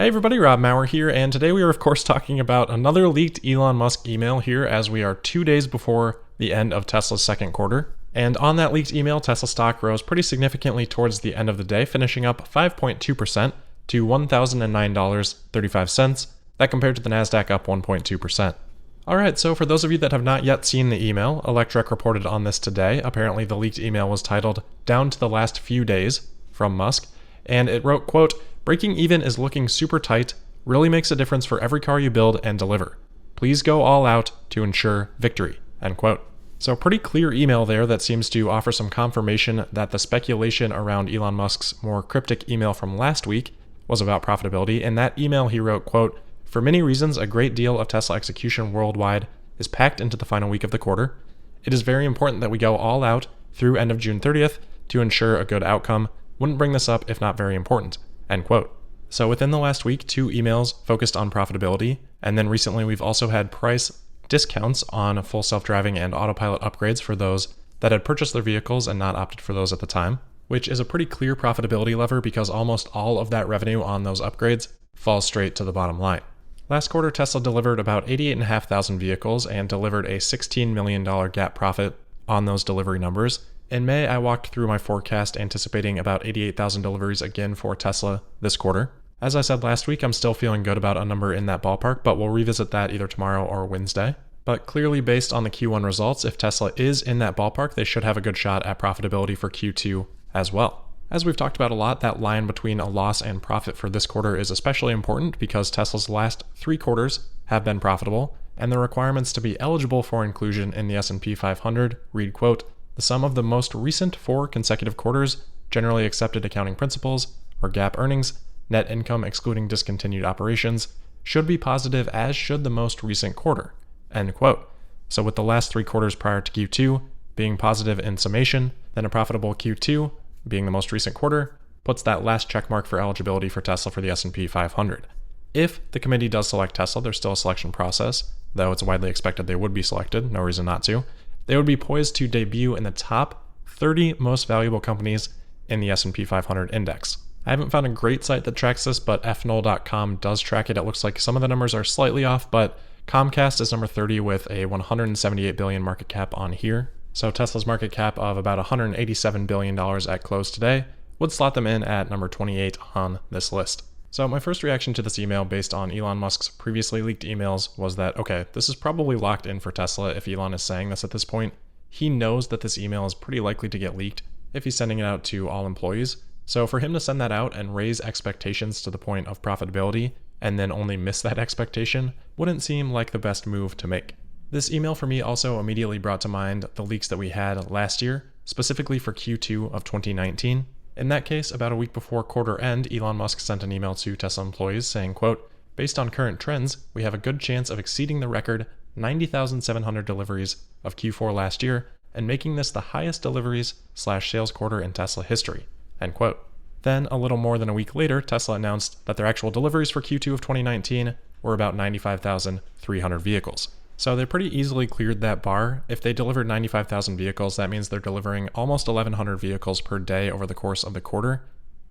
Hey everybody, Rob Maurer here, and today we are of course talking about another leaked Elon Musk email here as we are 2 days before the end of Tesla's second quarter. And on that leaked email, Tesla stock rose pretty significantly towards the end of the day, finishing up 5.2% to $1,009.35. That compared to the Nasdaq up 1.2%. Alright, so for those of you that have not yet seen the email, Electrek reported on this today. Apparently the leaked email was titled, "Down to the Last Few Days," from Musk, and it wrote, quote, "Breaking even is looking super tight, really makes a difference for every car you build and deliver. Please go all out to ensure victory," end quote. So pretty clear email there that seems to offer some confirmation that the speculation around Elon Musk's more cryptic email from last week was about profitability. In that email he wrote, quote, "For many reasons, a great deal of Tesla execution worldwide is packed into the final week of the quarter. It is very important that we go all out through end of June 30th to ensure a good outcome. Wouldn't bring this up if not very important," end quote. So within the last week, 2 emails focused on profitability, and then recently we've also had price discounts on full self-driving and autopilot upgrades for those that had purchased their vehicles and not opted for those at the time, which is a pretty clear profitability lever because almost all of that revenue on those upgrades falls straight to the bottom line. Last quarter, Tesla delivered about 88,500 vehicles and delivered a $16 million GAAP profit on those delivery numbers. In May, I walked through my forecast anticipating about 88,000 deliveries again for Tesla this quarter. As I said last week, I'm still feeling good about a number in that ballpark, but we'll revisit that either tomorrow or Wednesday. But clearly based on the Q1 results, if Tesla is in that ballpark, they should have a good shot at profitability for Q2 as well. As we've talked about a lot, that line between a loss and profit for this quarter is especially important because Tesla's last 3 quarters have been profitable, and the requirements to be eligible for inclusion in the S&P 500 read, quote, "The sum of the most recent 4 consecutive quarters, generally accepted accounting principles, or GAAP earnings, net income excluding discontinued operations, should be positive as should the most recent quarter," end quote. So with the last 3 quarters prior to Q2 being positive in summation, then a profitable Q2 being the most recent quarter, puts that last check mark for eligibility for Tesla for the S&P 500. If the committee does select Tesla, there's still a selection process, though it's widely expected they would be selected, no reason not to. They would be poised to debut in the top 30 most valuable companies in the S&P 500 index. I haven't found a great site that tracks this, but fnol.com does track it. It looks like some of the numbers are slightly off, but Comcast is number 30 with a $178 billion market cap on here. So Tesla's market cap of about $187 billion at close today would slot them in at number 28 on this list. So my first reaction to this email based on Elon Musk's previously leaked emails was that, okay, this is probably locked in for Tesla if Elon is saying this at this point. He knows that this email is pretty likely to get leaked if he's sending it out to all employees. So for him to send that out and raise expectations to the point of profitability and then only miss that expectation wouldn't seem like the best move to make. This email for me also immediately brought to mind the leaks that we had last year, specifically for Q2 of 2019. In that case, about a week before quarter end, Elon Musk sent an email to Tesla employees saying, quote, "Based on current trends, we have a good chance of exceeding the record 90,700 deliveries of Q4 last year and making this the highest deliveries/sales quarter in Tesla history," end quote. Then, a little more than a week later, Tesla announced that their actual deliveries for Q2 of 2019 were about 95,300 vehicles. So they pretty easily cleared that bar. If they delivered 95,000 vehicles, that means they're delivering almost 1,100 vehicles per day over the course of the quarter.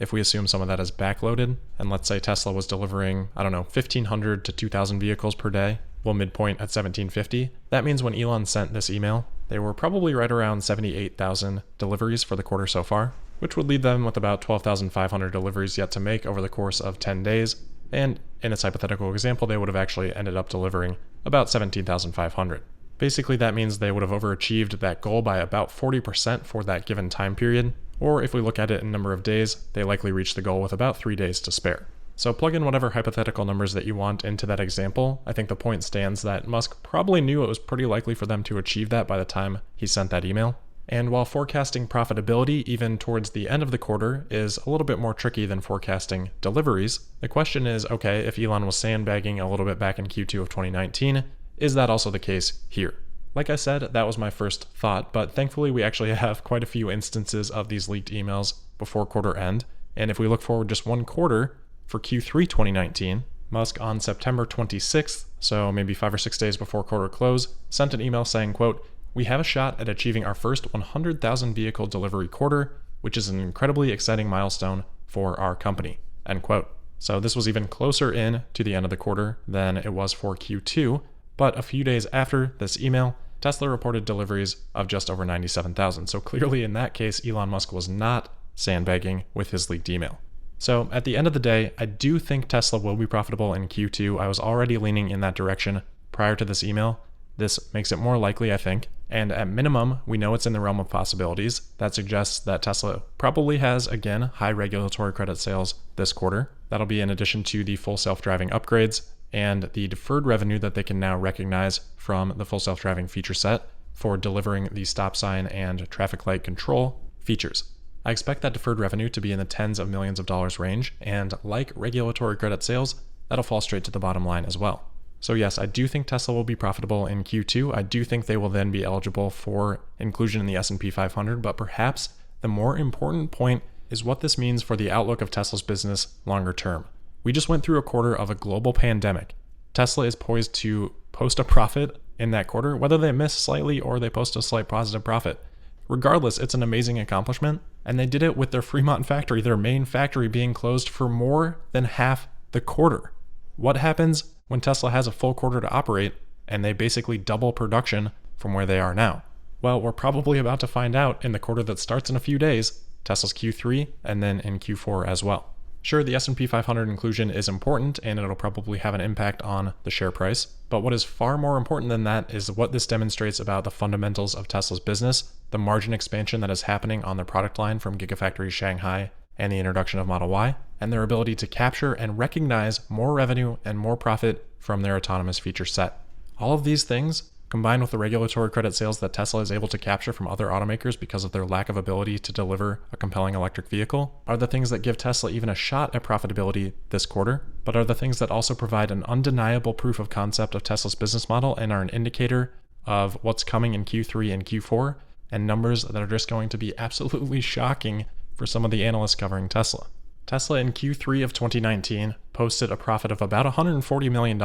If we assume some of that is backloaded, and let's say Tesla was delivering, 1,500 to 2,000 vehicles per day, we'll midpoint at 1,750. That means when Elon sent this email, they were probably right around 78,000 deliveries for the quarter so far, which would leave them with about 12,500 deliveries yet to make over the course of 10 days. And in its hypothetical example, they would have actually ended up delivering about 17,500. Basically, that means they would have overachieved that goal by about 40% for that given time period. Or if we look at it in number of days, they likely reached the goal with about 3 days to spare. So plug in whatever hypothetical numbers that you want into that example. I think the point stands that Musk probably knew it was pretty likely for them to achieve that by the time he sent that email. And while forecasting profitability even towards the end of the quarter is a little bit more tricky than forecasting deliveries, the question is, okay, if Elon was sandbagging a little bit back in Q2 of 2019, is that also the case here? Like I said, that was my first thought, but thankfully we actually have quite a few instances of these leaked emails before quarter end. And if we look forward just one quarter for Q3 2019, Musk on September 26th, so maybe 5 or 6 days before quarter close, sent an email saying, quote, "We have a shot at achieving our first 100,000 vehicle delivery quarter, which is an incredibly exciting milestone for our company," end quote. So this was even closer in to the end of the quarter than it was for Q2, but a few days after this email, Tesla reported deliveries of just over 97,000. So clearly in that case, Elon Musk was not sandbagging with his leaked email. So at the end of the day, I do think Tesla will be profitable in Q2. I was already leaning in that direction prior to this email. This makes it more likely, I think. And at minimum, we know it's in the realm of possibilities. That suggests that Tesla probably has, again, high regulatory credit sales this quarter. That'll be in addition to the full self-driving upgrades and the deferred revenue that they can now recognize from the full self-driving feature set for delivering the stop sign and traffic light control features. I expect that deferred revenue to be in the tens of millions of dollars range, and like regulatory credit sales, that'll fall straight to the bottom line as well. So yes, I do think Tesla will be profitable in Q2. I do think they will then be eligible for inclusion in the S&P 500, but perhaps the more important point is what this means for the outlook of Tesla's business longer term. We just went through a quarter of a global pandemic. Tesla is poised to post a profit in that quarter, whether they miss slightly or they post a slight positive profit. Regardless, it's an amazing accomplishment, and they did it with their Fremont factory, their main factory, being closed for more than half the quarter. What happens when Tesla has a full quarter to operate and they basically double production from where they are now? Well, we're probably about to find out in the quarter that starts in a few days, Tesla's Q3, and then in Q4 as well. Sure, the S&P 500 inclusion is important and it'll probably have an impact on the share price, but what is far more important than that is what this demonstrates about the fundamentals of Tesla's business, the margin expansion that is happening on their product line from Gigafactory Shanghai and the introduction of Model Y, and their ability to capture and recognize more revenue and more profit from their autonomous feature set. All of these things, combined with the regulatory credit sales that Tesla is able to capture from other automakers because of their lack of ability to deliver a compelling electric vehicle, are the things that give Tesla even a shot at profitability this quarter, but are the things that also provide an undeniable proof of concept of Tesla's business model and are an indicator of what's coming in Q3 and Q4, and numbers that are just going to be absolutely shocking for some of the analysts covering Tesla. Tesla in Q3 of 2019 posted a profit of about $140 million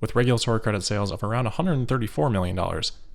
with regulatory credit sales of around $134 million.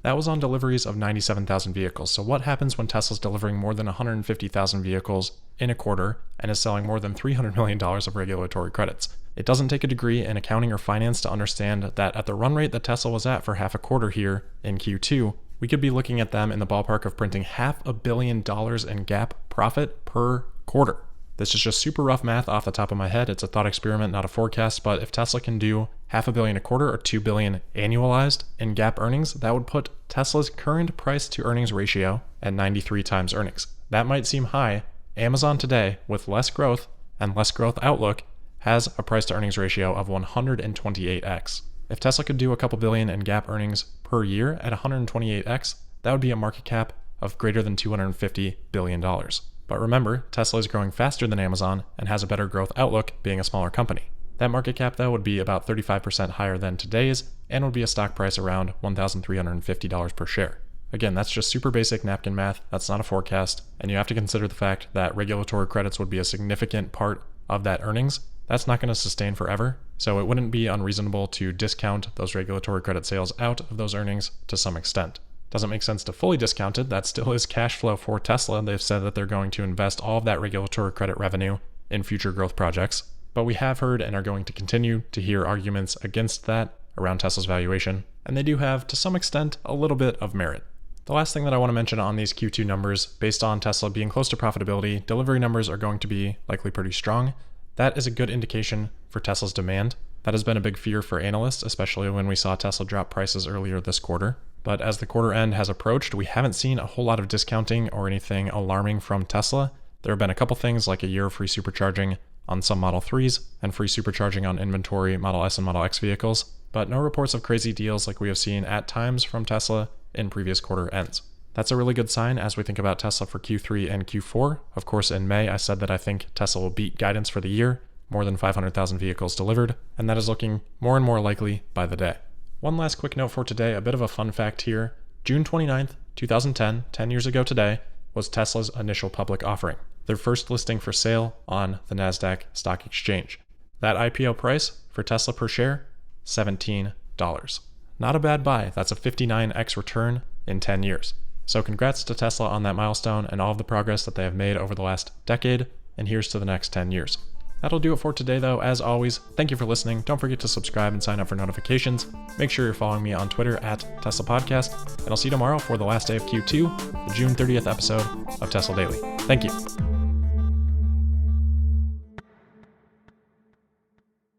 That was on deliveries of 97,000 vehicles. So what happens when Tesla's delivering more than 150,000 vehicles in a quarter and is selling more than $300 million of regulatory credits? It doesn't take a degree in accounting or finance to understand that at the run rate that Tesla was at for half a quarter here in Q2, we could be looking at them in the ballpark of printing $500 million in GAAP profit per quarter. This is just super rough math off the top of my head. It's a thought experiment, not a forecast, but if Tesla can do $500 million a quarter or $2 billion annualized in GAAP earnings, that would put Tesla's current price to earnings ratio at 93 times earnings. That might seem high. Amazon today, with less growth and less growth outlook, has a price to earnings ratio of 128x. If Tesla could do a couple billion in GAAP earnings per year at 128x, that would be a market cap of greater than $250 billion. But remember, Tesla is growing faster than Amazon and has a better growth outlook being a smaller company. That market cap, though, would be about 35% higher than today's and would be a stock price around $1,350 per share. Again, that's just super basic napkin math. That's not a forecast. And you have to consider the fact that regulatory credits would be a significant part of that earnings. That's not going to sustain forever. So it wouldn't be unreasonable to discount those regulatory credit sales out of those earnings to some extent. Doesn't make sense to fully discount it. That still is cash flow for Tesla. They've said that they're going to invest all of that regulatory credit revenue in future growth projects. But we have heard and are going to continue to hear arguments against that around Tesla's valuation. And they do have, to some extent, a little bit of merit. The last thing that I want to mention on these Q2 numbers, based on Tesla being close to profitability, delivery numbers are going to be likely pretty strong. That is a good indication for Tesla's demand. That has been a big fear for analysts, especially when we saw Tesla drop prices earlier this quarter. But as the quarter end has approached, we haven't seen a whole lot of discounting or anything alarming from Tesla. There have been a couple things like a year of free supercharging on some Model 3s and free supercharging on inventory Model S and Model X vehicles, but no reports of crazy deals like we have seen at times from Tesla in previous quarter ends. That's a really good sign as we think about Tesla for Q3 and Q4. Of course, in May, I said that I think Tesla will beat guidance for the year, more than 500,000 vehicles delivered, and that is looking more and more likely by the day. One last quick note for today, a bit of a fun fact here. June 29th, 2010, 10 years ago today, was Tesla's initial public offering, their first listing for sale on the NASDAQ stock exchange. That IPO price for Tesla per share, $17. Not a bad buy. That's a 59x return in 10 years. So congrats to Tesla on that milestone and all of the progress that they have made over the last decade, and here's to the next 10 years. That'll do it for today, though. As always, thank you for listening. Don't forget to subscribe and sign up for notifications. Make sure you're following me on Twitter at Tesla Podcast, and I'll see you tomorrow for the last day of Q2, the June 30th episode of Tesla Daily. Thank you.